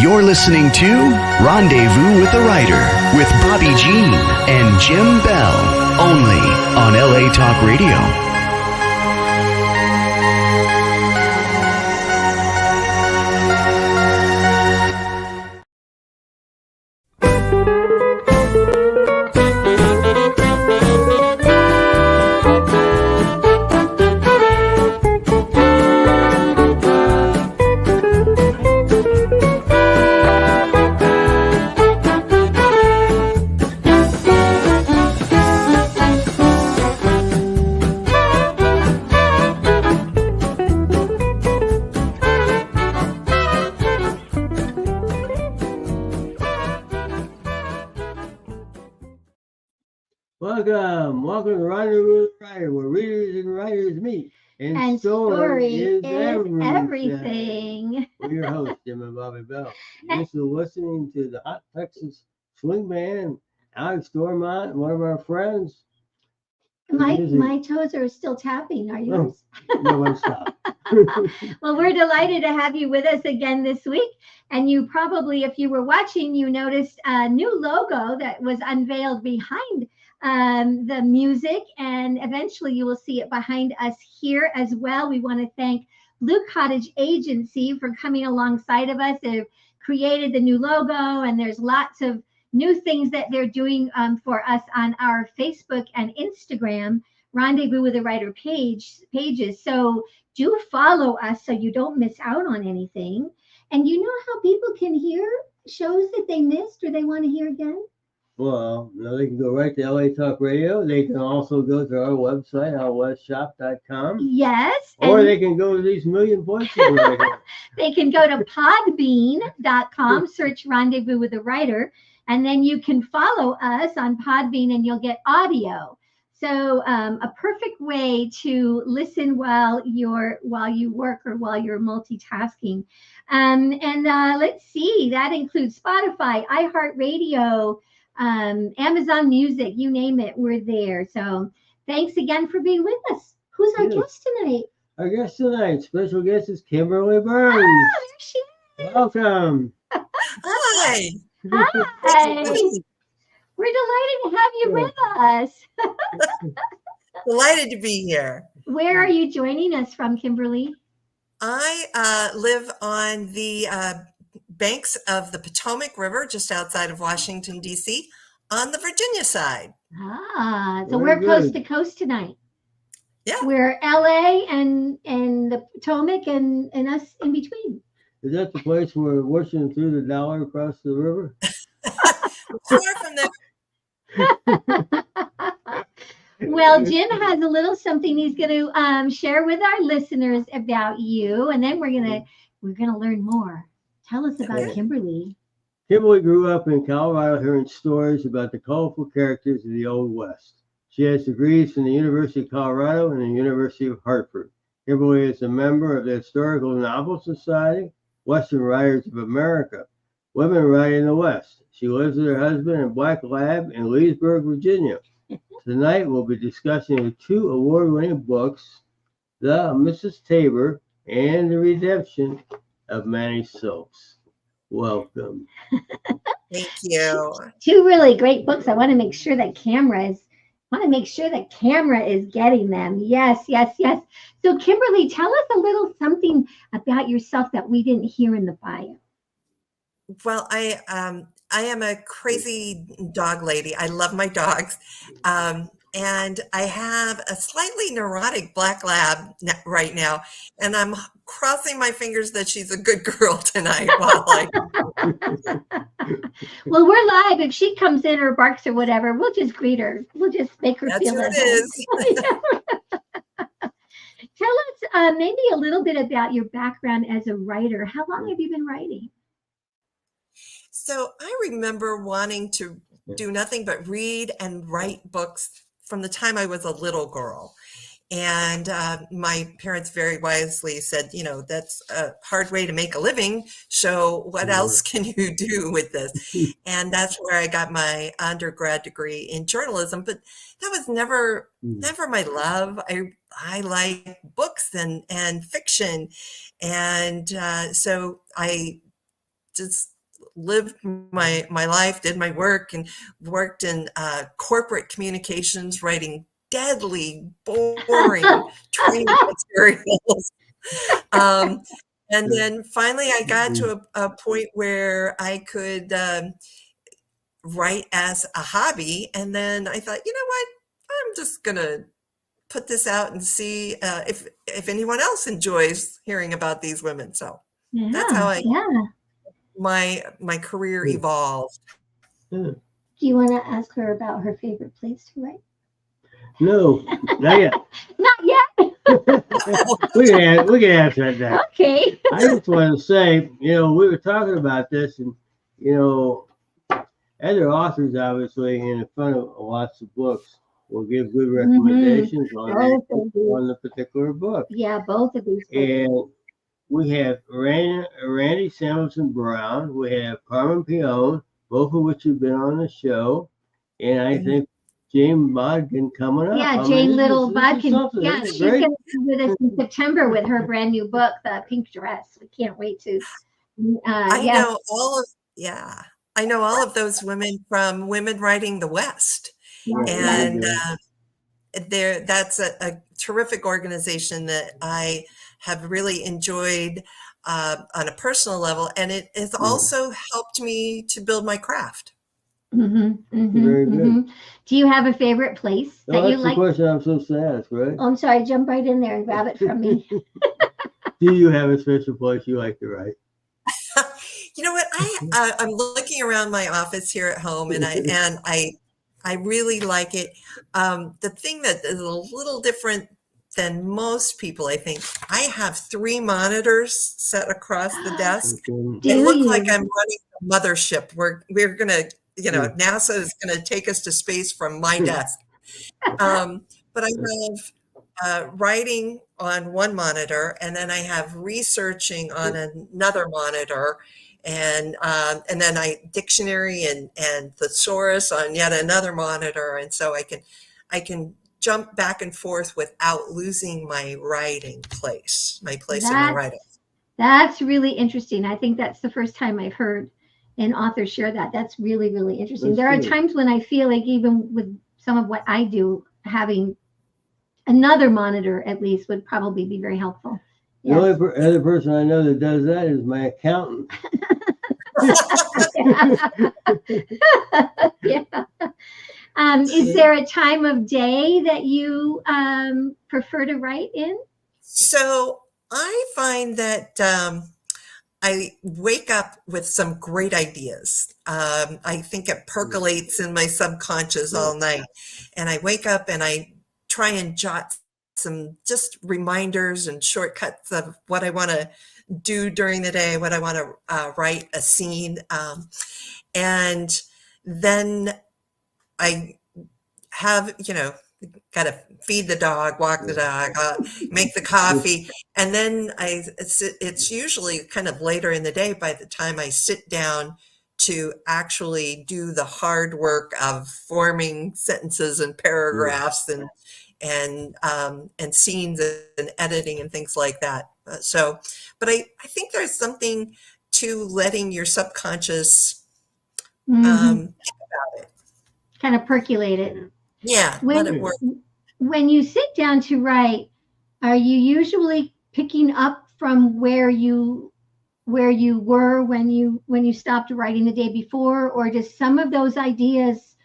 You're listening to Rendezvous with the Writer with Bobbi Jean and Jim Bell, only on LA Talk Radio. Welcome to Rendezvous with the Writer, where readers and writers meet. And story is everything. We're your hosts, Jim and Bobbi Bell. You're still listening to the Hot Texas Swing Band, Alex Dormont, one of our friends. My toes are still tapping. Are yours? No one stop. Well, we're delighted to have you with us again this week. And you probably, if you were watching, you noticed a new logo that was unveiled behind the music, and eventually you will see it behind us here as well. We want to thank Blue Cottage Agency for coming alongside of us. They've created the new logo, and there's lots of new things that they're doing for us on our Facebook and Instagram Rendezvous with a Writer pages. So do follow us so you don't miss out on anything. And you know how people can hear shows that they missed or they want to hear again? Well, they can go right to LA Talk Radio. They can also go to our website, outwestshop.com. Yes. Or they can go to these million places right here. They can go to podbean.com, search Rendezvous with a Writer, and then you can follow us on Podbean and you'll get audio. So a perfect way to listen while you work or while you're multitasking. Let's see, that includes Spotify, iHeartRadio, Amazon Music, you name it, we're there. So thanks again for being with us. Who's our guest tonight? Our guest tonight, special guest is Kimberly Burns. Oh, there she is. Welcome. Hi. Hi. We're delighted to have you with us. Delighted to be here. Where are you joining us from, Kimberly? I live on the banks of the Potomac River, just outside of Washington, D.C., on the Virginia side. So we're coast to coast tonight. Yeah. We're LA and the Potomac and us in between. Is that the place where Washington threw the dollar across the river? Far from there. Well, Jim has a little something he's going to share with our listeners about you, and then we're gonna learn more. Tell us about Kimberly. Kimberly grew up in Colorado hearing stories about the colorful characters of the Old West. She has degrees from the University of Colorado and the University of Hartford. Kimberly is a member of the Historical Novel Society, Western Writers of America, Women Writing in the West. She lives with her husband in Black Lab in Leesburg, Virginia. Tonight we'll be discussing the two award-winning books, The Mrs. Tabor and The Redemption of Manny Silks. Welcome. Thank you. Two really great books. I want to make sure that camera is getting them. Yes. So Kimberly, tell us a little something about yourself that we didn't hear in the bio. Well, I am a crazy dog lady. I love my dogs. And I have a slightly neurotic black lab right now. And I'm crossing my fingers that she's a good girl tonight. Well, we're live. If she comes in or barks or whatever, we'll just greet her. We'll just make her feel it is. Tell us maybe a little bit about your background as a writer. How long have you been writing? So I remember wanting to do nothing but read and write books from the time I was a little girl. And my parents very wisely said, that's a hard way to make a living. So what else can you do with this? And that's where I got my undergrad degree in journalism. But that was never my love. I like books and fiction. And so I just lived my life, did my work, and worked in corporate communications, writing deadly, boring training materials. And then finally, I got to a point where I could write as a hobby. And then I thought, you know what? I'm just going to put this out and see if anyone else enjoys hearing about these women. So that's how my career evolved. Do you want to ask her about her favorite place to write? No, not yet. Not yet. we can answer that. Okay. I just want to say, we were talking about this, and other authors, obviously, in front of lots of books, will give good recommendations on the particular book. Yeah, both of these books. And we have Randy Samuelson Brown, we have Carmen Peone, both of which have been on the show, and I think Jane Bodkin coming up. Yeah, Jane Little Bodkin. Yeah, she's going to be with us in September with her brand new book, The Pink Dress. We can't wait to. I know all of those women from Women Writing the West, and that's a terrific organization that I have really enjoyed on a personal level, and it has also helped me to build my craft. Very good. Do you have a favorite place that you like? That's the question I'm so sad, right? Oh, I'm sorry. Jump right in there and grab it from me. Do you have a special place you like to write? You know what? I'm looking around my office here at home, and I really like it. The thing that is a little different than most people, I think, I have 3 monitors set across the desk. They look like I'm running a mothership. We're gonna, NASA is gonna take us to space from my desk. But I have writing on one monitor, and then I have researching on another monitor, and then dictionary and thesaurus on yet another monitor, and so I can jump back and forth without losing my writing place, in my writing. That's really interesting. I think that's the first time I've heard an author share that. That's really, really interesting. There are times when I feel like even with some of what I do, having another monitor at least would probably be very helpful. The only other person I know that does that is my accountant. Is there a time of day that you prefer to write in? So I find that I wake up with some great ideas. I think it percolates in my subconscious all night. And I wake up and I try and jot some just reminders and shortcuts of what I want to do during the day, what I want to write a scene. And then I have, got to feed the dog, walk the dog, make the coffee. And then it's usually kind of later in the day by the time I sit down to actually do the hard work of forming sentences and paragraphs and scenes and editing and things like that. But I think there's something to letting your subconscious think about it. Kind of percolate it. Yeah, let it work. When you sit down to write, are you usually picking up from where you were when you stopped writing the day before, or just some of those ideas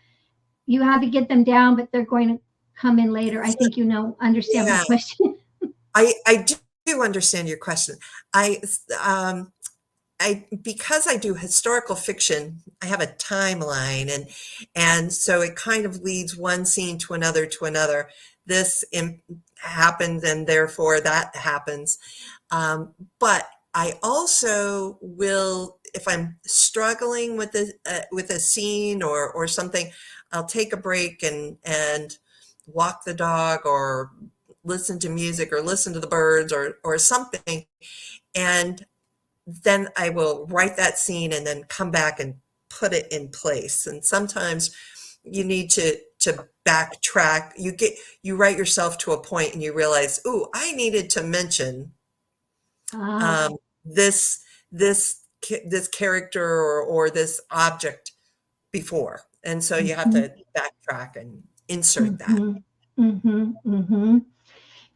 you have to get them down, but they're going to come in later? I think understand my question. I do understand your question. Because I do historical fiction, I have a timeline, and so it kind of leads one scene to another. This happens, and therefore that happens. But I also will, if I'm struggling with a scene or something, I'll take a break and walk the dog or listen to music or listen to the birds or something, and then I will write that scene and then come back and put it in place. And sometimes you need to backtrack. You write yourself to a point and you realize, I needed to mention this this character or this object before. And so you have to backtrack and insert that.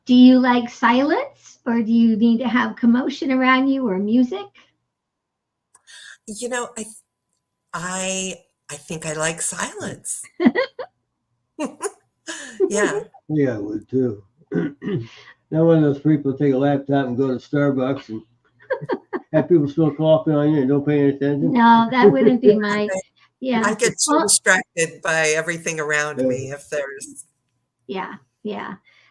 Do you like silence, or do you need to have commotion around you or music? You know, I think I like silence. Yeah. Yeah, I would too. Not one of those people take a laptop and go to Starbucks and have people still coughing on you and don't pay any attention. No, that wouldn't be my. Yeah. I get so distracted by everything around me if there's. Yeah.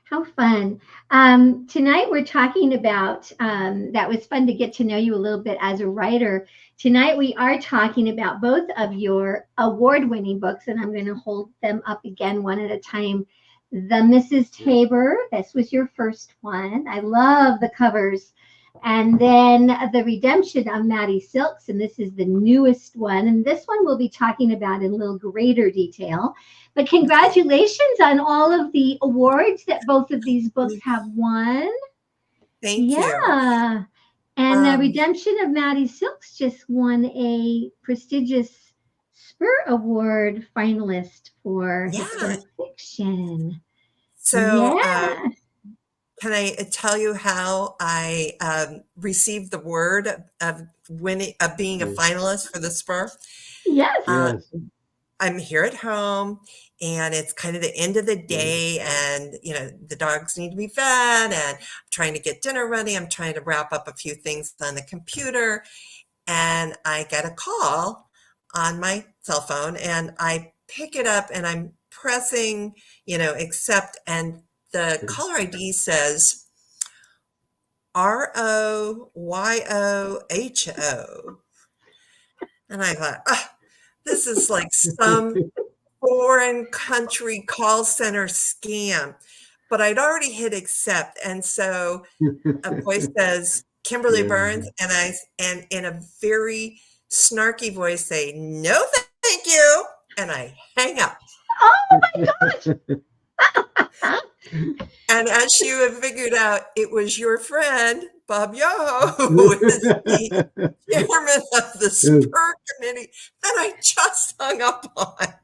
How fun. Tonight we're talking about, that was fun to get to know you a little bit as a writer. Tonight we are talking about both of your award-winning books, and I'm going to hold them up again one at a time. The Mrs. Tabor, this was your first one. I love the covers. And then The Redemption of Maddie Silks, and this is the newest one. And this one we'll be talking about in a little greater detail. But congratulations on all of the awards that both of these books have won. Thank you. Yeah. And The Redemption of Maddie Silks just won a prestigious Spur Award finalist for historic fiction. So can I tell you how I received the word of winning, of being a finalist for the Spur? Yes. I'm here at home, and it's kind of the end of the day, and the dogs need to be fed, and I'm trying to get dinner ready. I'm trying to wrap up a few things on the computer, and I get a call on my cell phone, and I pick it up, and I'm pressing, accept, and the caller ID says ROYOHO. And I thought, this is like some foreign country call center scam. But I'd already hit accept. And so a voice says, Kimberly Burns, and in a very snarky voice say, no, thank you. And I hang up. Oh my gosh. And as you have figured out, it was your friend, Bob Yoho, who is the chairman of the Spur Committee that I just hung up on.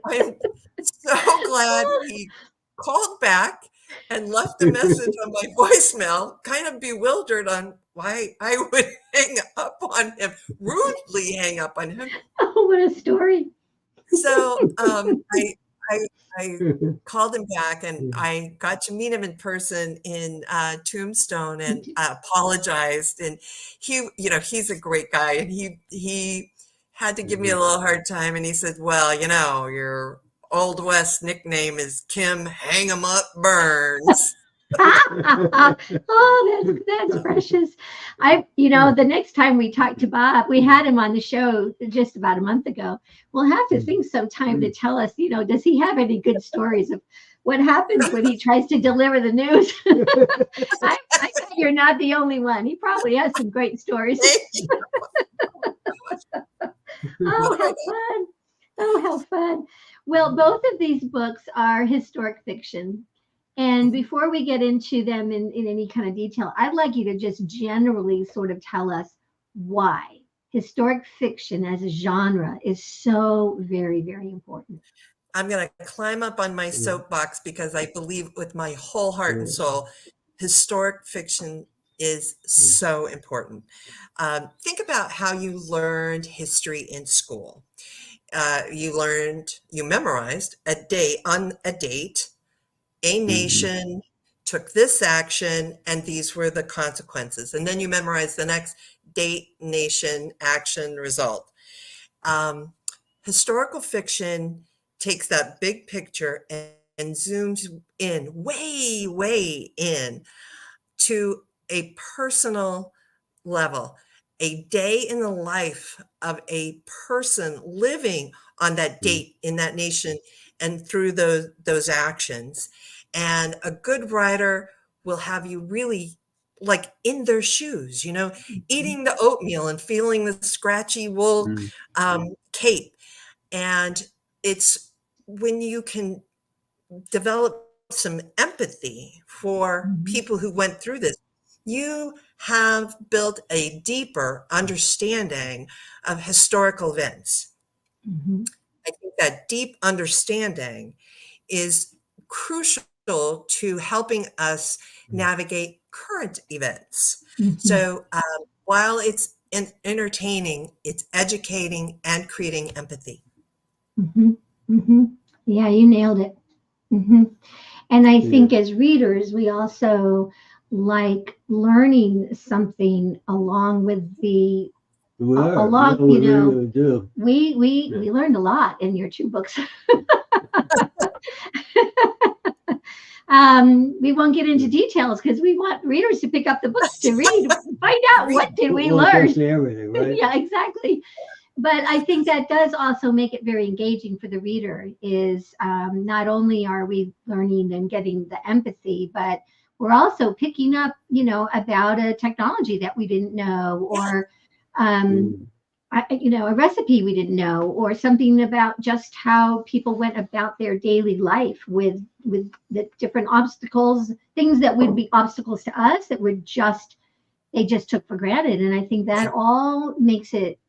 I'm so glad he called back and left a message on my voicemail, kind of bewildered on why I would hang up on him, rudely hang up on him. Oh, what a story. So I called him back, and I got to meet him in person in Tombstone, and apologized. And he's a great guy, and he had to give me a little hard time. And he said, well, your Old West nickname is Kim Hang 'em Up Burns. Oh, that's precious. The next time we talk to Bob, we had him on the show just about a month ago. We'll have to think sometime to tell us, does he have any good stories of what happens when he tries to deliver the news? I bet you're not the only one. He probably has some great stories. Oh, how fun. Oh, how fun. Well, both of these books are historic fiction. And before we get into them in any kind of detail, I'd like you to just generally sort of tell us why historic fiction as a genre is so very, very important. I'm going to climb up on my soapbox because I believe with my whole heart and soul, historic fiction is so important. Think about how you learned history in school. You memorized a date, a nation took this action, and these were the consequences. And then you memorize the next date, nation, action, result. Historical fiction takes that big picture and zooms in, way, way in to a personal level, a day in the life of a person living on that date in that nation and through those actions. And a good writer will have you really like in their shoes, eating the oatmeal and feeling the scratchy wool cape. And it's when you can develop some empathy for people who went through this. you have built a deeper understanding of historical events. Mhm. I think that deep understanding is crucial to helping us navigate current events. Mhm. So while it's entertaining, it's educating and creating empathy. Mhm. Mhm. Yeah, you nailed it. Mhm. And I think as readers, we also like learning something along with the We are. along, No, we really do. we learned a lot in your 2 books. We won't get into details because we want readers to pick up the books to read, find out what did we Well, it learn. goes to everything, right? Yeah, exactly. But I think that does also make it very engaging for the reader. Is not only are we learning and getting the empathy, but we're also picking up, about a technology that we didn't know, or Mm. a recipe we didn't know, or something about just how people went about their daily life with the different obstacles, things that would be obstacles to us that were just they just took for granted. And I think that all makes it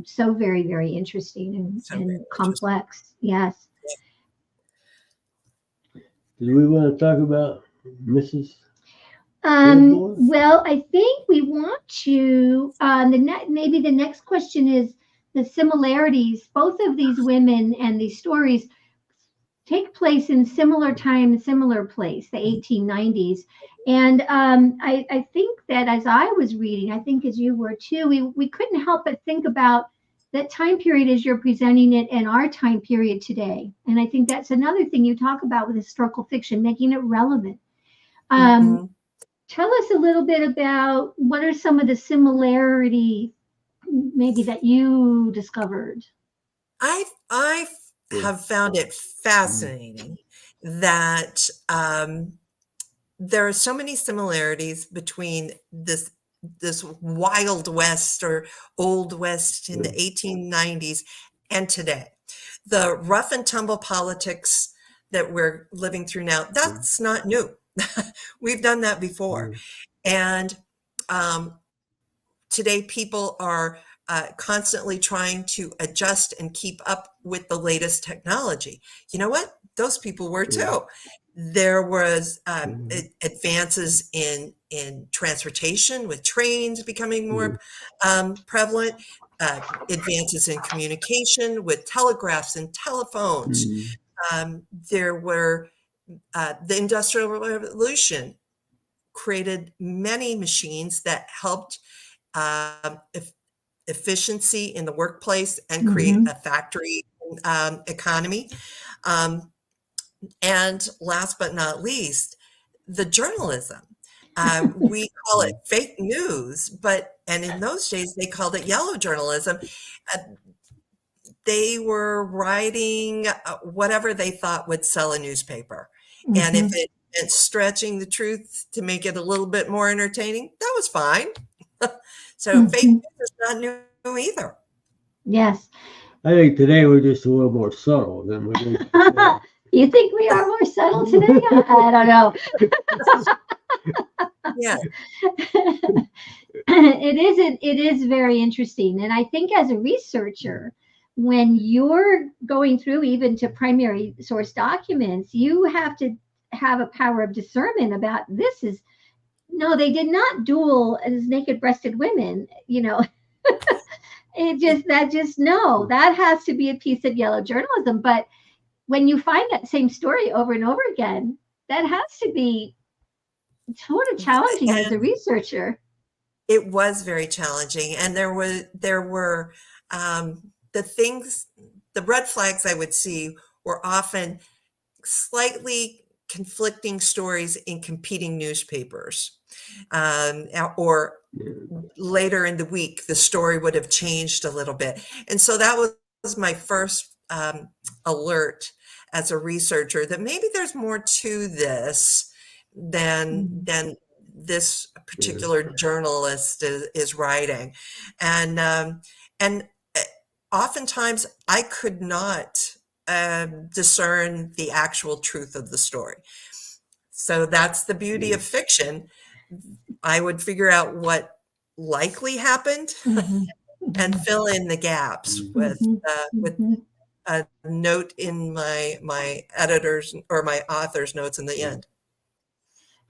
so very, very interesting So very and interesting. complex. Yes. Do we want to talk about Mrs. Gilmore? Well, I think we want to. Maybe the next question is the similarities. Both of these women and these stories take place in similar time, similar place, the 1890s. And I think that as I was reading, I think as you were too, we couldn't help but think about that time period as you're presenting it and our time period today. And I think that's another thing you talk about with historical fiction, making it relevant. Mhm. Tell us a little bit about what are some of the similarity maybe that you discovered. I have found it fascinating that there are so many similarities between this Wild West or Old West in the 1890s and today. The rough and tumble politics that we're living through now, that's not new. We've done that before. And um, today people are constantly trying to adjust and keep up with the latest technology. You know what? Those people were too. There was advances in transportation, with trains becoming more prevalent, advances in communication with telegraphs and telephones. There were the Industrial Revolution created many machines that helped efficiency in the workplace and create Mhm. a factory economy. Um, and last but not least, the journalism. We call it fake news, and in those days they called it yellow journalism. Uh, they were writing whatever they thought would sell a newspaper. And if Mhm. it meant stretching the truth to make it a little bit more entertaining, that was fine. So fake Mhm. news is not new either. Yes. I think today we're just a little more subtle than we were before. You think we are more subtle today? I don't know. Yeah. It is very interesting. And I think as a researcher, when you're going through even to primary source documents, you have to have a power of discernment about this is no, they did not duel as naked breasted women, no, that has to be a piece of yellow journalism. But when you find that same story over and over again, that has to be sort of challenging as a And researcher. it was very challenging. And there were the things, the red flags I would see were often slightly conflicting stories in competing newspapers. Or later in the week, the story would have changed a little bit. And so that was my first alert as a researcher that maybe there's more to this than this particular journalist is writing. And oftentimes I could not discern the actual truth of the story. So that's the beauty of fiction. I would figure out what likely happened and fill in the gaps with a note in my editor's or my author's notes in the end.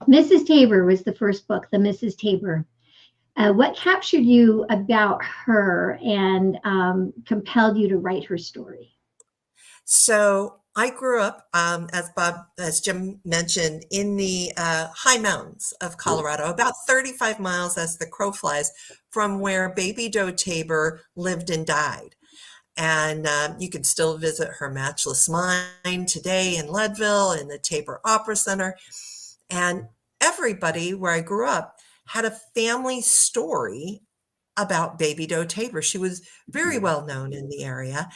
Mrs. Tabor was the first book, the Mrs. Tabor. What captured you about her and compelled you to write her story? So I grew up, as Jim mentioned, in the high mountains of Colorado, about 35 miles as the crow flies from where Baby Doe Tabor lived and died. And you can still visit her matchless mine today in Leadville, in the Tabor Opera Center. And everybody where I grew up had a family story about Baby Doe Tabor. She was very well known in the area.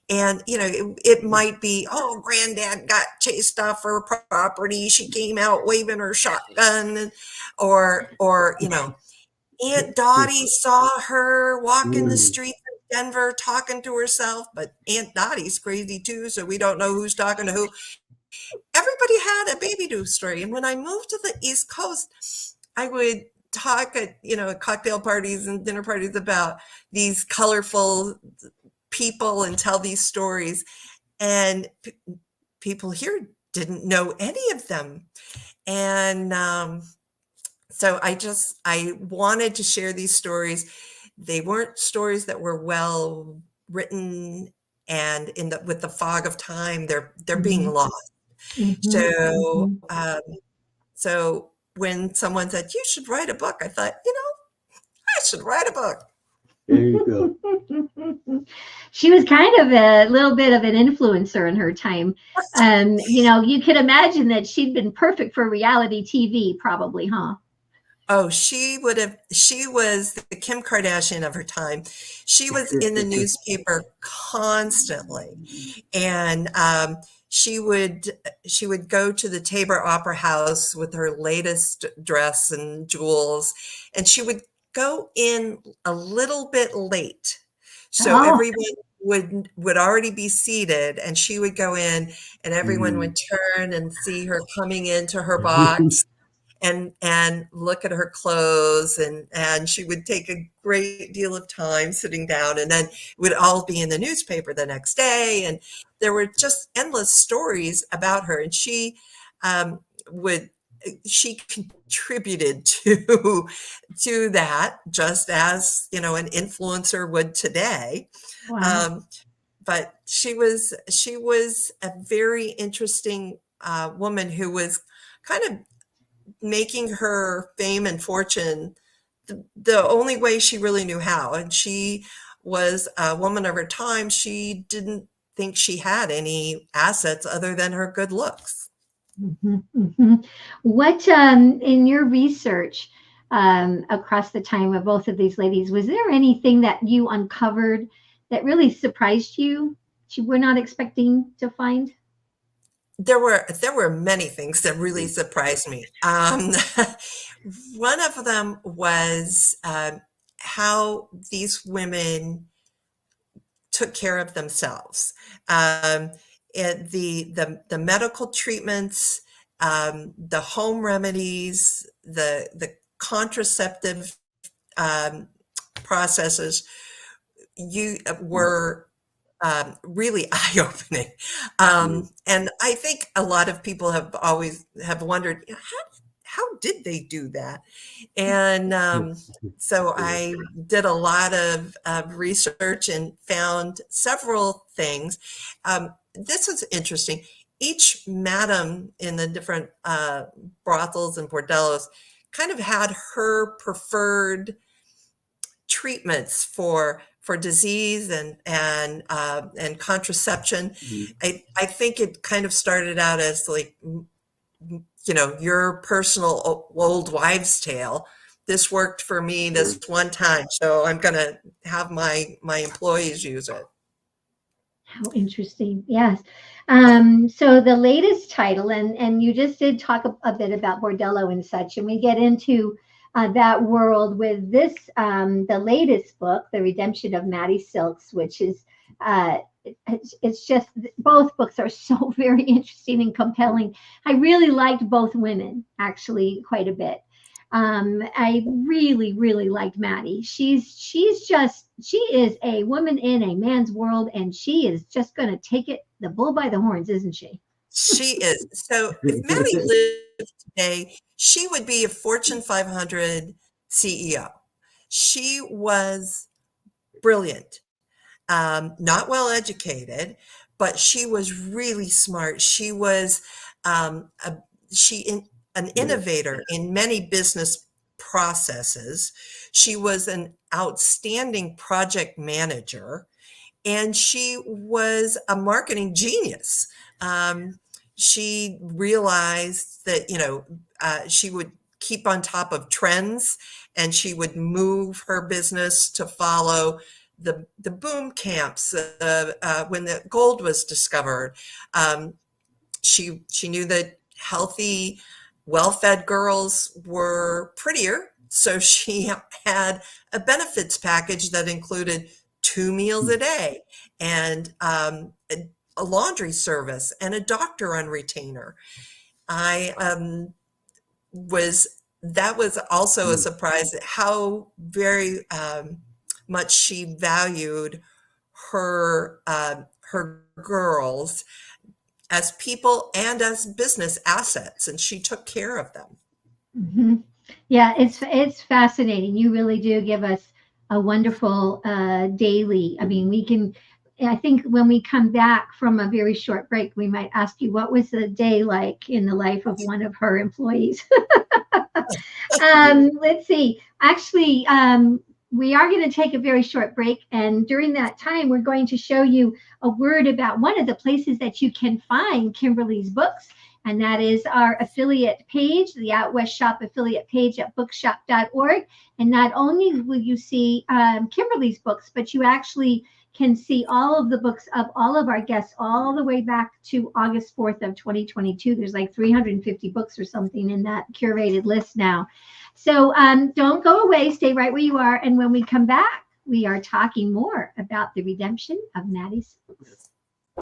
And, it might be, oh, granddad got chased off her property. She came out waving her shotgun. Or Aunt Dottie saw her walking the streets of Denver talking to herself. But Aunt Dottie's crazy too, so we don't know who's talking to who. Everybody had a Baby Doe story. And when I moved to the East Coast, I would talk at, cocktail parties and dinner parties about these colorful people and tell these stories. And people here didn't know any of them. And so I wanted to share these stories. They weren't stories that were well written, and with the fog of time, they're being lost. So when someone said, you should write a book, I thought, I should write a book. There you go. She was kind of a little bit of an influencer in her time. You could imagine that she'd been perfect for reality TV, probably, huh? Oh, she was the Kim Kardashian of her time. She was in the newspaper constantly. And she would go to the Tabor Opera House with her latest dress and jewels, and she would go in a little bit late. So everyone would already be seated, and she would go in, and everyone would turn and see her coming into her box. And look at her clothes, and she would take a great deal of time sitting down, and then it would all be in the newspaper the next day. And there were just endless stories about her. And she contributed to that, just as, an influencer would today. Wow. But she was a very interesting woman who was kind of making her fame and fortune the only way she really knew how. And she was a woman of her time. She didn't think she had any assets other than her good looks. What, in your research across the time of both of these ladies, was there anything that you uncovered that really surprised you, that you were not expecting to find? There were many things that really surprised me. One of them was how these women took care of themselves. The medical treatments, the home remedies, the contraceptive processes, were really eye-opening. And I think a lot of people have always wondered, how did they do that? And so I did a lot of research and found several things. This is interesting. Each madam in the different brothels and bordellos kind of had her preferred treatments for disease and contraception. I think it kind of started out as like, your personal old wives' tale. This worked for me this one time, so I'm going to have my employees use it. How interesting. Yes. So the latest title, and you just did talk a bit about bordello and such, and we get into that world with this, the latest book, The Redemption of Maddie Silks, which is, it's just, both books are so very interesting and compelling. I really liked both women, actually, quite a bit. I really, really liked Maddie. She is a woman in a man's world, and she is just going to take it the bull by the horns, isn't she? She is. So if Maddie lived today, she would be a Fortune 500 CEO. She was brilliant, not well educated, but she was really smart. She was a, she in, an innovator in many business processes. She was an outstanding project manager, and she was a marketing genius. Um, she realized that, she would keep on top of trends, and she would move her business to follow the boom camps when the gold was discovered. She knew that healthy, well-fed girls were prettier, so she had a benefits package that included 2 meals a day and a laundry service and a doctor on retainer. I was that was also a surprise at how very much she valued her girls as people and as business assets, and she took care of them. Mm-hmm. Yeah, it's fascinating. You really do give us a wonderful daily. I mean, we can. I think when we come back from a very short break, we might ask you what was the day like in the life of one of her employees. Let's see. Actually, we are going to take a very short break, and during that time, we're going to show you a word about one of the places that you can find Kimberly's books. And that is our affiliate page, the Out West Shop affiliate page at bookshop.org. And not only will you see Kimberly's books, but you actually can see all of the books of all of our guests all the way back to August 4th of 2022. There's like 350 books or something in that curated list now. So don't go away. Stay right where you are. And when we come back, we are talking more about the redemption of Maddie's books.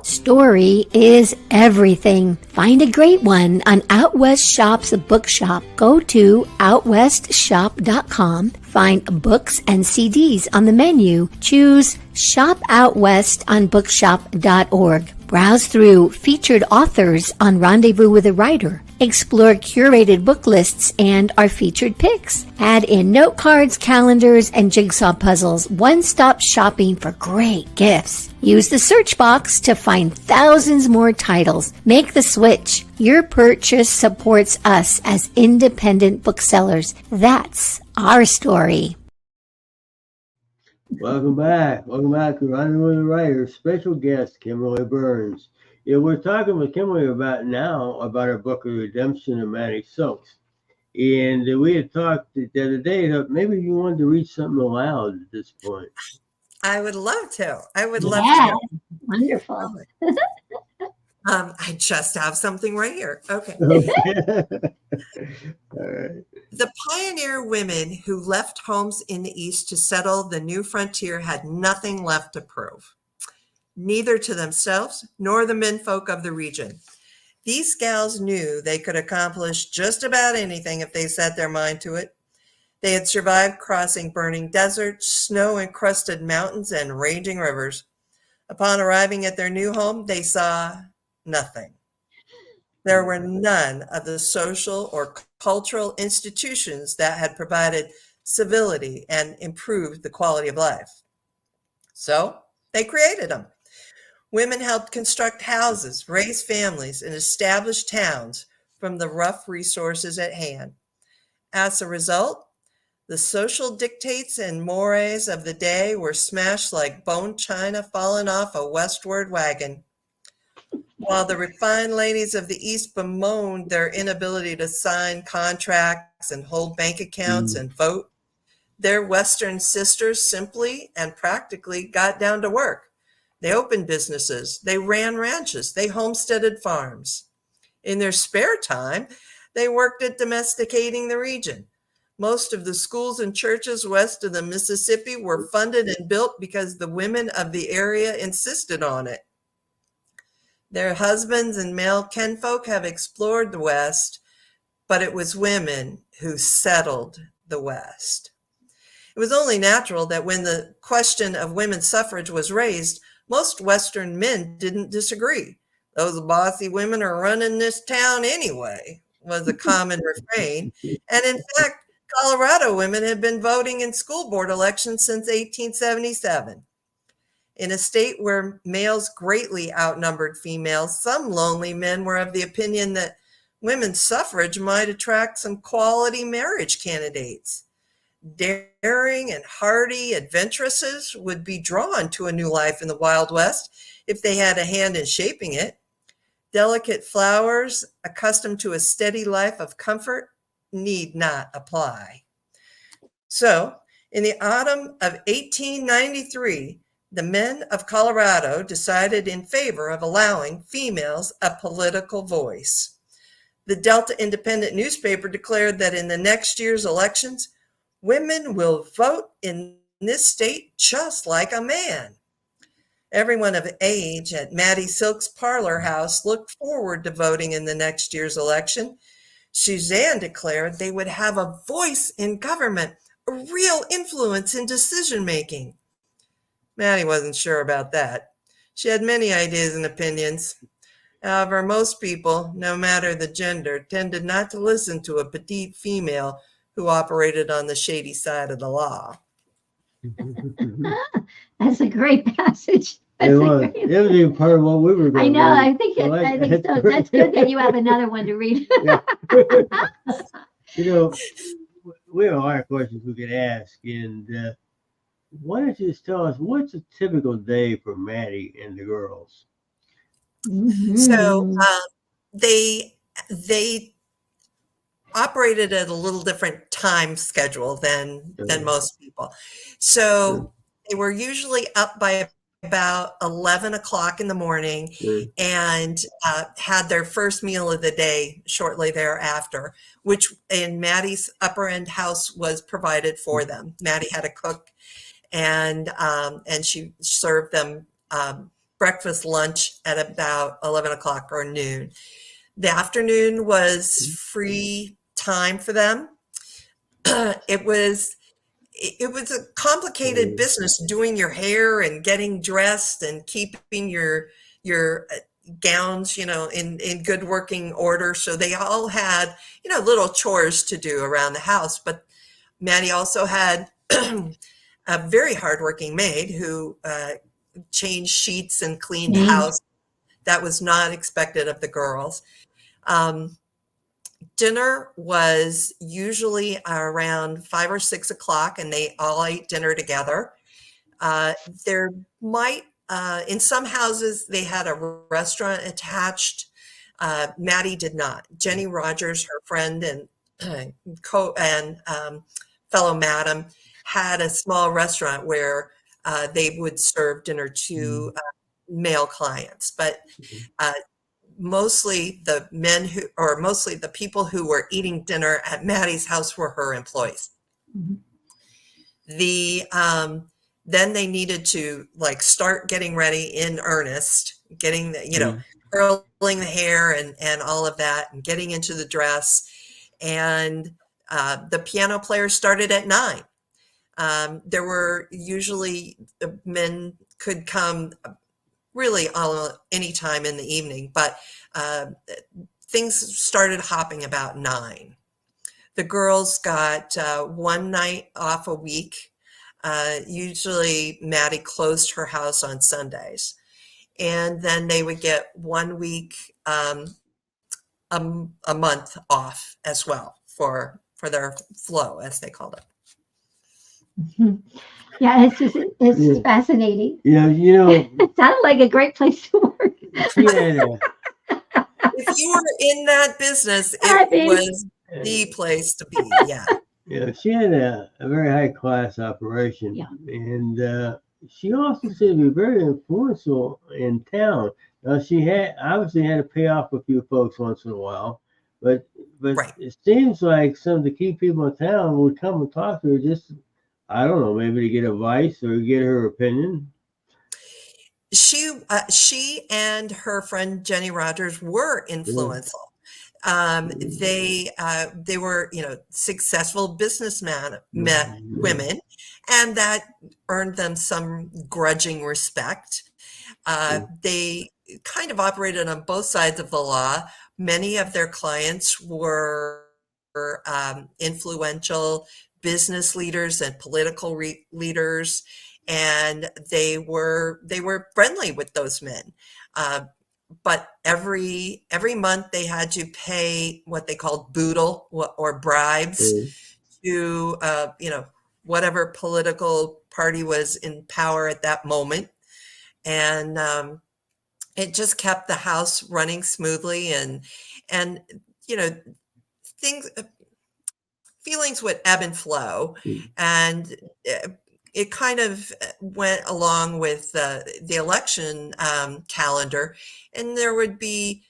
Story is everything. Find a great one on Out West Shop's bookshop. Go to outwestshop.com. Find books and CDs on the menu. Choose Shop Out West on bookshop.org. Browse through featured authors on Rendezvous with a Writer. Explore curated book lists and our featured picks. Add in note cards, calendars, and jigsaw puzzles. One-stop shopping for great gifts. Use the search box to find thousands more titles. Make the switch. Your purchase supports us as independent booksellers. That's our story. Welcome back. Welcome back to Rendezvous with the Writer. Special guest, Kimberly Burns. Yeah, we're talking with Kimberly about her book, The Redemption of Maddie Silks. And we had talked the other day that maybe you wanted to read something aloud at this point. I would love to. I would love Yeah, to. wonderful. I just have something right here. Okay. All right. The pioneer women who left homes in the East to settle the new frontier had nothing left to prove, neither to themselves nor the menfolk of the region. These gals knew they could accomplish just about anything if they set their mind to it. They had survived crossing burning deserts, snow-encrusted mountains, and raging rivers. Upon arriving at their new home, they saw nothing. There were none of the social or cultural institutions that had provided civility and improved the quality of life. So they created them. Women helped construct houses, raise families, and establish towns from the rough resources at hand. As a result, the social dictates and mores of the day were smashed like bone china falling off a westward wagon. While the refined ladies of the East bemoaned their inability to sign contracts and hold bank accounts and vote, their Western sisters simply and practically got down to work. They opened businesses, they ran ranches, they homesteaded farms. In their spare time, they worked at domesticating the region. Most of the schools and churches west of the Mississippi were funded and built because the women of the area insisted on it. Their husbands and male kinfolk have explored the West, but it was women who settled the West. It was only natural that when the question of women's suffrage was raised, most Western men didn't disagree. Those bossy women are running this town anyway, was a common refrain. And in fact, Colorado women had been voting in school board elections since 1877. In a state where males greatly outnumbered females, some lonely men were of the opinion that women's suffrage might attract some quality marriage candidates. Daring and hardy adventuresses would be drawn to a new life in the Wild West if they had a hand in shaping it. Delicate flowers, accustomed to a steady life of comfort, need not apply. So, in the autumn of 1893, the men of Colorado decided in favor of allowing females a political voice. The Delta Independent newspaper declared that in the next year's elections, women will vote in this state just like a man. Everyone of age at Mattie Silk's parlor house looked forward to voting in the next year's election. Suzanne declared they would have a voice in government, a real influence in decision-making. Mattie wasn't sure about that. She had many ideas and opinions. However, most people, no matter the gender, tended not to listen to a petite female who operated on the shady side of the law. That's a great passage. It was even part of what we were going I know. to I think so. That's good that you have another one to read. Yeah. We have a lot of questions we could ask, and why don't you just tell us what's a typical day for Mattie and the girls? So they operated at a little different time schedule than most people. So they were usually up by about 11 o'clock in the morning and had their first meal of the day shortly thereafter, which in Mattie's upper end house was provided for them. Mattie had a cook, and she served them breakfast, lunch at about 11 o'clock or noon. The afternoon was free time for them. It was a complicated business, doing your hair and getting dressed and keeping your gowns, in good working order. So they all had, little chores to do around the house. But Mattie also had a very hardworking maid who changed sheets and cleaned the house. That was not expected of the girls. Dinner was usually around 5 or 6 o'clock, and they all ate dinner together. There might, in some houses, they had a restaurant attached. Mattie did not. Jenny Rogers, her friend and fellow madam, had a small restaurant where they would serve dinner to male clients, but mostly the people who were eating dinner at Mattie's house were her employees. Then they needed to start getting ready in earnest, getting the, curling the hair and all of that, and getting into the dress. And the piano player started at 9. There were usually men could come really any time in the evening, but things started hopping about 9. The girls got one night off a week. Usually Mattie closed her house on Sundays, and then they would get 1 week, a month off as well for their flow, as they called it. Yeah, it's fascinating. Yeah, it sounded like a great place to work. If you were in that business, it was the place to be. Yeah. Yeah, she had a very high class operation, and she also seemed to be very influential in town. Now, she obviously had to pay off a few folks once in a while, but it seems like some of the key people in town would come and talk to her, just, I don't know, maybe to get advice or get her opinion. She and her friend Jenny Rogers were influential. They were, successful businessmen, women, and that earned them some grudging respect. They kind of operated on both sides of the law. Many of their clients were influential business leaders and political leaders, and they were friendly with those men. But every month they had to pay what they called boodle or bribes to whatever political party was in power at that moment, and it just kept the house running smoothly, and things feelings would ebb and flow, and it kind of went along with the election calendar, and there would be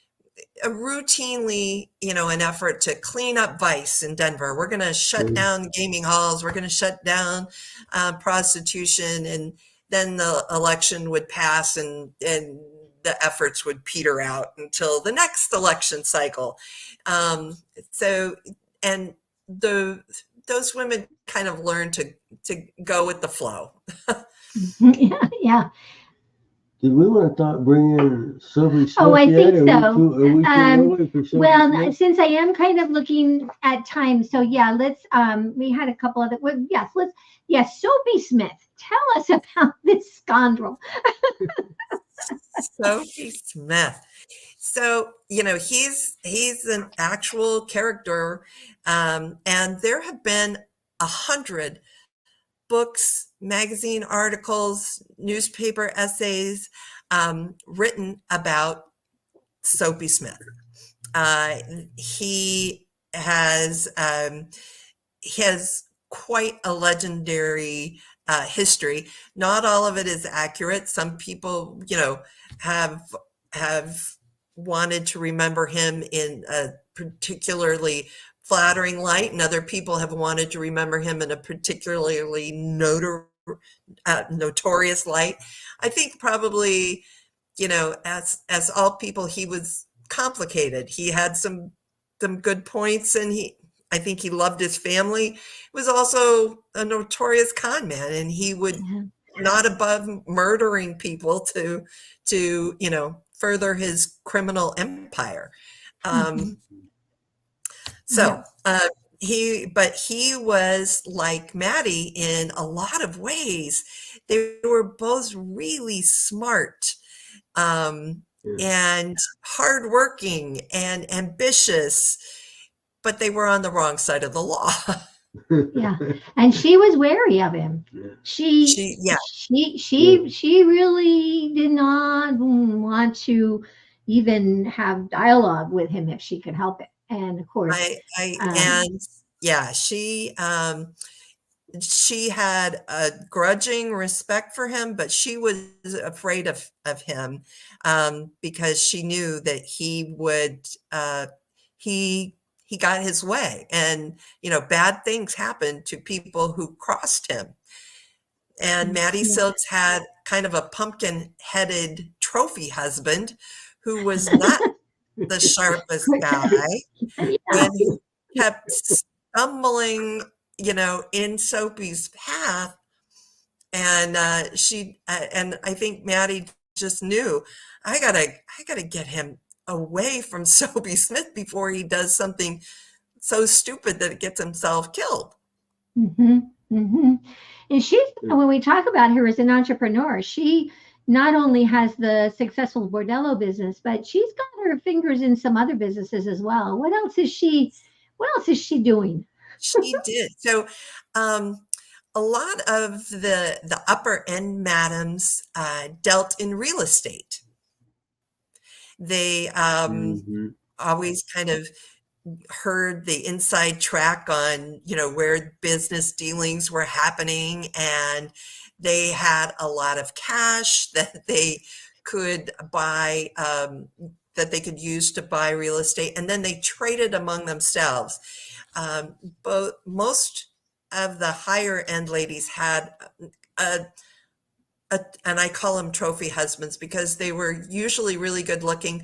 routinely, an effort to clean up vice in Denver. We're going to shut down gaming halls. We're going to shut down prostitution, and then the election would pass, and the efforts would peter out until the next election cycle. Those women kind of learned to go with the flow. Yeah. Did we want to bring in Sophie Smith? Oh, I think so. Are we too early for Sophie Smith? Since I am kind of looking at time, so yeah, let's. We had a couple other. Well, yes, Sophie Smith. Tell us about this scoundrel. Sophie Smith. So, he's an actual character, and there have been 100 books, magazine articles, newspaper essays written about Soapy Smith. He has quite a legendary history. Not all of it is accurate. Some people, have wanted to remember him in a particularly flattering light, and other people have wanted to remember him in a particularly notorious light. I think probably, as all people, he was complicated. He had some good points, and I think he loved his family. He was also a notorious con man, and he would not above murdering people to further his criminal empire. He was like Maddie in a lot of ways. They were both really smart, and hardworking and ambitious, but they were on the wrong side of the law. Yeah, and she was wary of him. She really did not want to even have dialogue with him if she could help it. And of course, she had a grudging respect for him, but she was afraid of him because she knew that he would he got his way, and bad things happened to people who crossed him. And Maddie Silks had kind of a pumpkin-headed trophy husband who was not the sharpest guy, and he kept stumbling, in Soapy's path. And and I think Maddie just knew, I gotta get him away from Soapy Smith before he does something so stupid that it gets himself killed. And she's, when we talk about her as an entrepreneur, she not only has the successful bordello business, but she's got her fingers in some other businesses as well. What else is she doing? She did. So a lot of the upper end madams dealt in real estate. They always kind of heard the inside track on, where business dealings were happening, and they had a lot of cash that they could buy, that they could use to buy real estate, and then they traded among themselves. Most of the higher end ladies had and I call them trophy husbands because they were usually really good looking,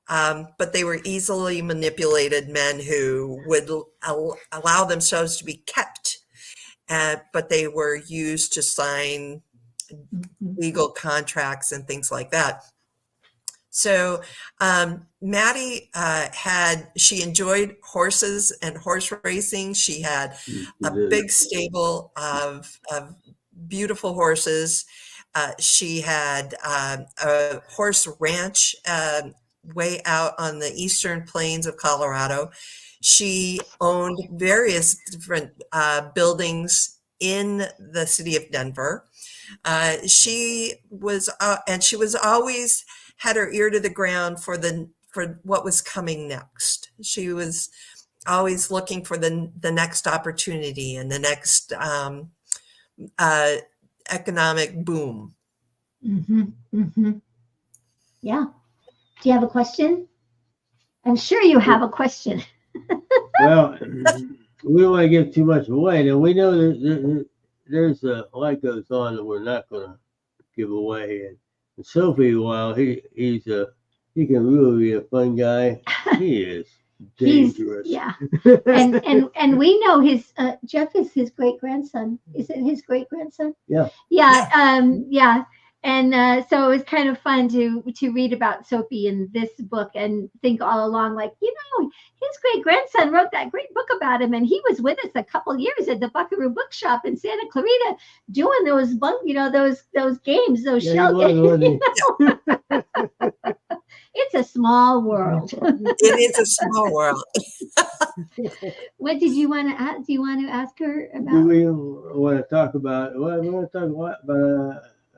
but they were easily manipulated men who would allow themselves to be kept, but they were used to sign legal contracts and things like that. So Maddie she enjoyed horses and horse racing. She had a big stable of beautiful horses. She had a horse ranch way out on the eastern plains of Colorado. She owned various different buildings in the city of Denver. She was always had her ear to the ground for what was coming next. She was always looking for the next opportunity and the next economic boom. Yeah. Do you have a question? I'm sure you have a question. Well, we don't want to give too much away. Now, we know there's a lot goes on that we're not going to give away. And Sophie, while he can really be a fun guy, he is dangerous. And we know his Jeff is his great grandson. Is it his great grandson? Yeah. And so it was kind of fun to read about Sophie in this book and think all along, like, his great grandson wrote that great book about him, and he was with us a couple years at the Buckaroo Bookshop in Santa Clarita doing those games, those shell games. It's a small world. It is a small world. What did you want to ask? Do you want to ask her about? Do we want to talk about? Well, we want to talk about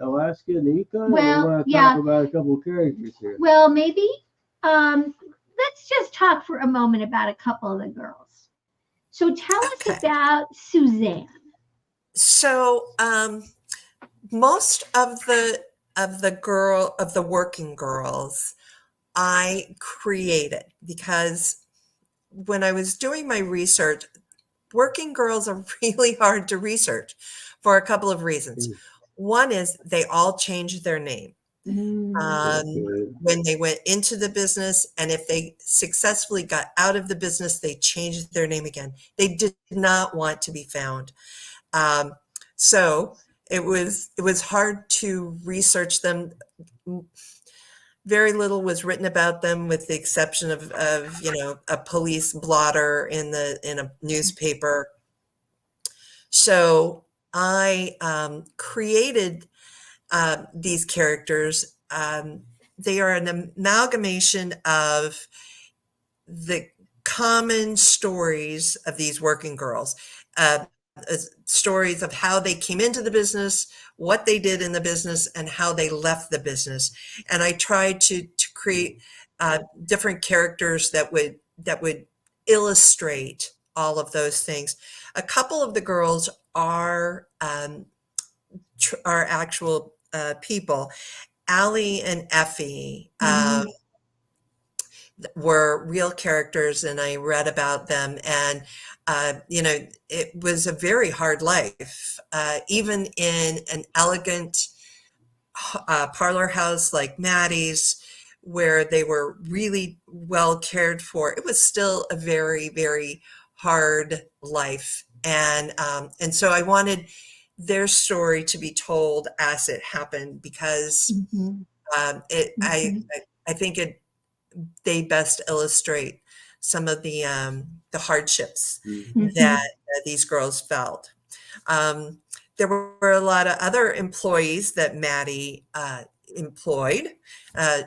Alaska and the Yukon. Well, we want to talk about a couple of characters here. Well, maybe. Let's just talk for a moment about a couple of the girls. So tell us about Suzanne. So most of the working girls I created, because when I was doing my research, working girls are really hard to research for a couple of reasons. One is they all changed their name when they went into the business, and if they successfully got out of the business, they changed their name again. They did not want to be found. So it was hard to research them. Very little was written about them, with the exception of a police blotter in a newspaper. So I created these characters. They are an amalgamation of the common stories of these working girls, stories of how they came into the business, what they did in the business, and how they left the business. And I tried to create different characters that would illustrate all of those things. A couple of the girls are actual people. Allie and Effie were real characters, and I read about them. And it was a very hard life, even in an elegant parlor house like Maddie's, where they were really well cared for. It was still a very, very hard life. And so I wanted their story to be told as it happened, because I think they best illustrate some of the hardships that these girls felt. There were a lot of other employees that Maddie employed.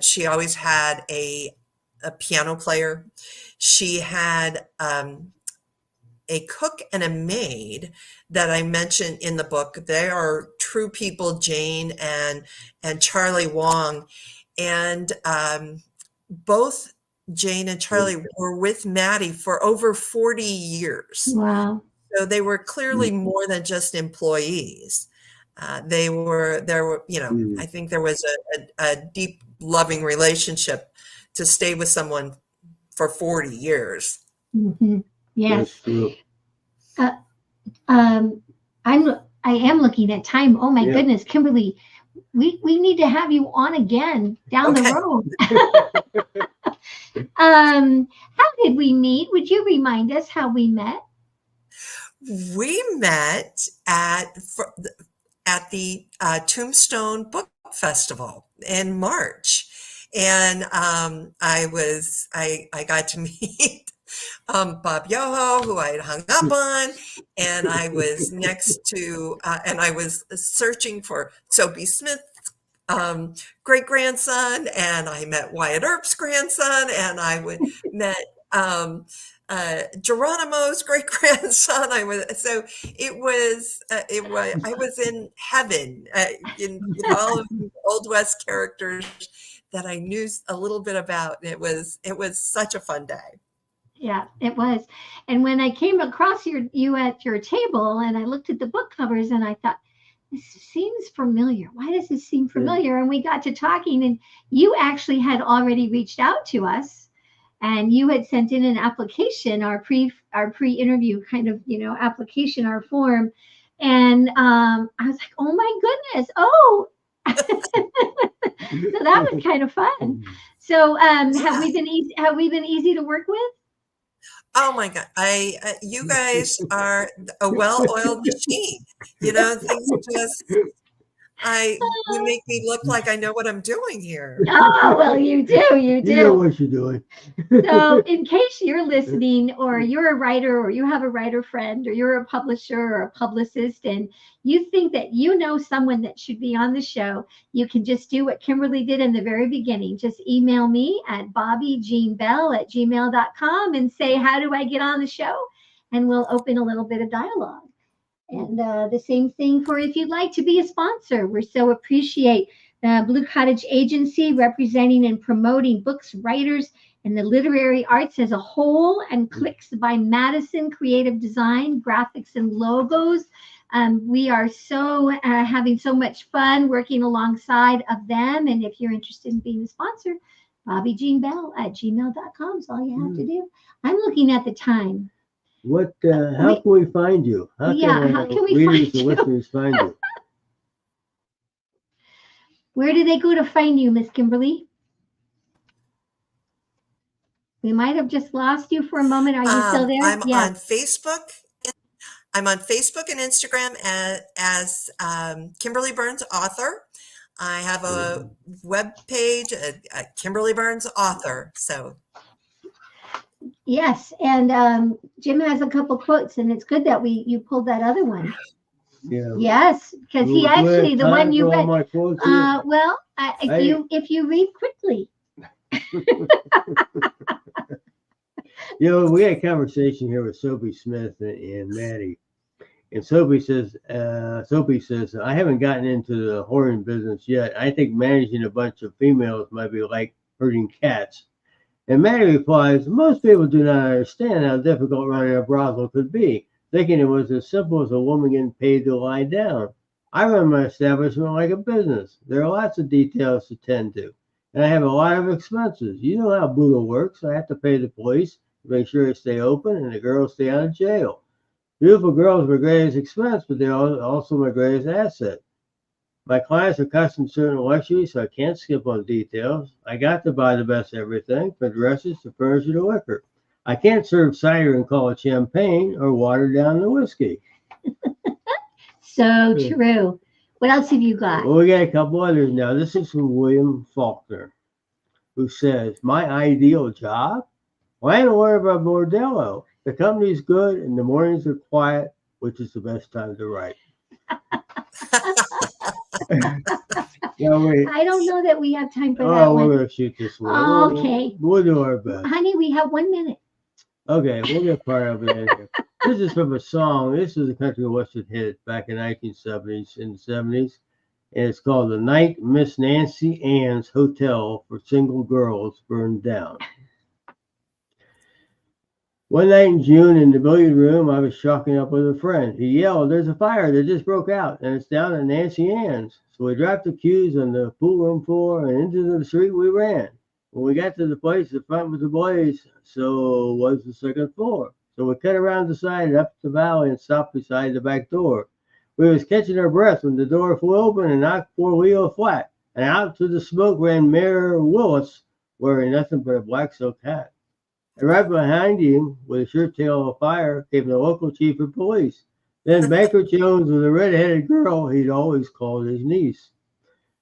She always had a piano player. She had a cook and a maid that I mentioned in the book. They are true people, Jane and Charlie Wong. And both Jane and Charlie were with Maddie for over 40 years. Wow. So they were clearly more than just employees. There were, I think there was a deep, loving relationship to stay with someone for 40 years. Yes. I am looking at time. Oh my goodness, Kimberly, we need to have you on again down the road. How did we meet? Would you remind us how we met? We met at the Tombstone Book Festival in March, and I got to meet Bob Yoho, who I had hung up on, and I was next to and I was searching for Soapy Smith's great grandson, and I met Wyatt Earp's grandson, and I met Geronimo's great grandson. I was in heaven with all of the Old West characters that I knew a little bit about. It was such a fun day. Yeah, it was. And when I came across you at your table and I looked at the book covers and I thought, this seems familiar. Why does this seem familiar? And we got to talking, and you actually had already reached out to us, and you had sent in an application, our pre-interview kind of, application, our form. And I was like, oh my goodness. Oh, so that was kind of fun. So have we been easy to work with? Oh my God. You guys are a well-oiled machine. Things just, you make me look like I know what I'm doing here. Oh, well, you do. You know what you're doing. So in case you're listening, or you're a writer, or you have a writer friend, or you're a publisher or a publicist, and you think that you know someone that should be on the show, you can just do what Kimberly did in the very beginning. Just email me at bobbyjeanbell@gmail.com and say, how do I get on the show? And we'll open a little bit of dialogue. And the same thing for if you'd like to be a sponsor. We so appreciate the Blue Cottage Agency representing and promoting books, writers, and the literary arts as a whole, and Clicks by Madison Creative Design, graphics and logos. We are so having so much fun working alongside of them. And if you're interested in being a sponsor, bobbyjeanbell@gmail.com is all you have to do. I'm looking at the time. How can we find you? How can we readers and listeners find you? Where do they go to find you, Miss Kimberly? We might have just lost you for a moment. Are you still there? I'm on Facebook. I'm on Facebook and Instagram as Kimberly Burns Author. I have a web page, Kimberly Burns Author. So. Yes, and Jim has a couple quotes, and it's good that you pulled that other one. Yeah. Yes, because he actually the one you read. Well, if you read quickly. We had a conversation here with Soapy Smith and Maddie, and Soapy says, I haven't gotten into the whoring business yet. I think managing a bunch of females might be like herding cats. And Maddie replies, most people do not understand how difficult running a brothel could be, thinking it was as simple as a woman getting paid to lie down. I run my establishment like a business. There are lots of details to tend to, and I have a lot of expenses. You know how Buddha works. I have to pay the police to make sure they stay open and the girls stay out of jail. Beautiful girls are my greatest expense, but they're also my greatest asset. My clients are accustomed to certain luxuries, so I can't skip on details. I got to buy the best everything, from dresses to furniture to liquor. I can't serve cider and call it champagne or water down the whiskey. So true. What else have you got? Well, we got a couple others now. This is from William Faulkner, who says, my ideal job? Well, I don't worry about Bordello. The company's good and the mornings are quiet, which is the best time to write. I don't know that we have time for that one. we're going to shoot this one. Okay. We'll do our best. Honey, we have 1 minute. Okay, we'll get part of it in here. This is from a song. This is a country western hit back in the 1970s, and it's called The Night Miss Nancy Ann's Hotel for Single Girls Burned Down. One night in June in the billiard room, I was chalking up with a friend. He yelled, there's a fire that just broke out, and it's down at Nancy Ann's. So we dropped the cues on the pool room floor, and into the street we ran. When we got to the place, the front was ablaze, so was the second floor. So we cut around the side and up the valley and stopped beside the back door. We was catching our breath when the door flew open and knocked poor Leo flat. And out to the smoke ran Mayor Willis wearing nothing but a black silk hat. And right behind him, with a shirt tail of fire, came the local chief of police. Then Banker Jones with a red-headed girl he'd always called his niece.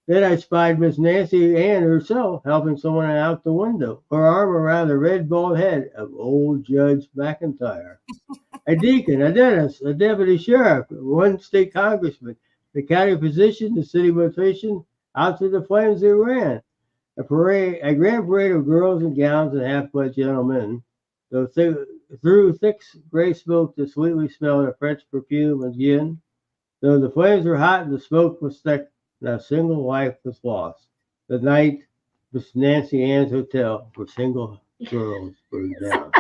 Then I spied Miss Nancy Ann herself helping someone out the window, her arm around the red bald head of old Judge McIntyre. A deacon, a dentist, a deputy sheriff, one state congressman, the county physician, the city mortician, out to the flames they ran. A grand parade of girls in gowns and half-blood gentlemen, through thick gray smoke that sweetly smelled of French perfume and gin. Though the flames were hot and the smoke was thick, not a single life was lost. The night Miss Nancy Ann's hotel where single girls burned down.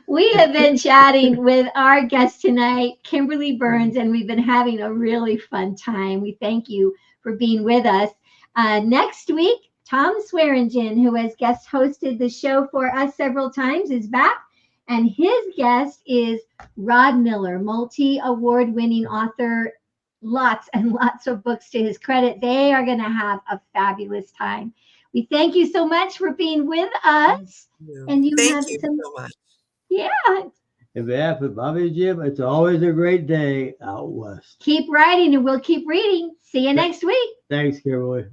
We have been chatting with our guest tonight, Kimberly Burns, and we've been having a really fun time. We thank you for being with us. Next week, Tom Swearingen, who has guest hosted the show for us several times, is back. And his guest is Rod Miller, multi-award winning author, lots and lots of books to his credit. They are going to have a fabulous time. We thank you so much for being with us. And Thank you so much. Yeah. On behalf of Bobbi and Jim, it's always a great day out west. Keep writing and we'll keep reading. See you next week. Thanks, Kimberly.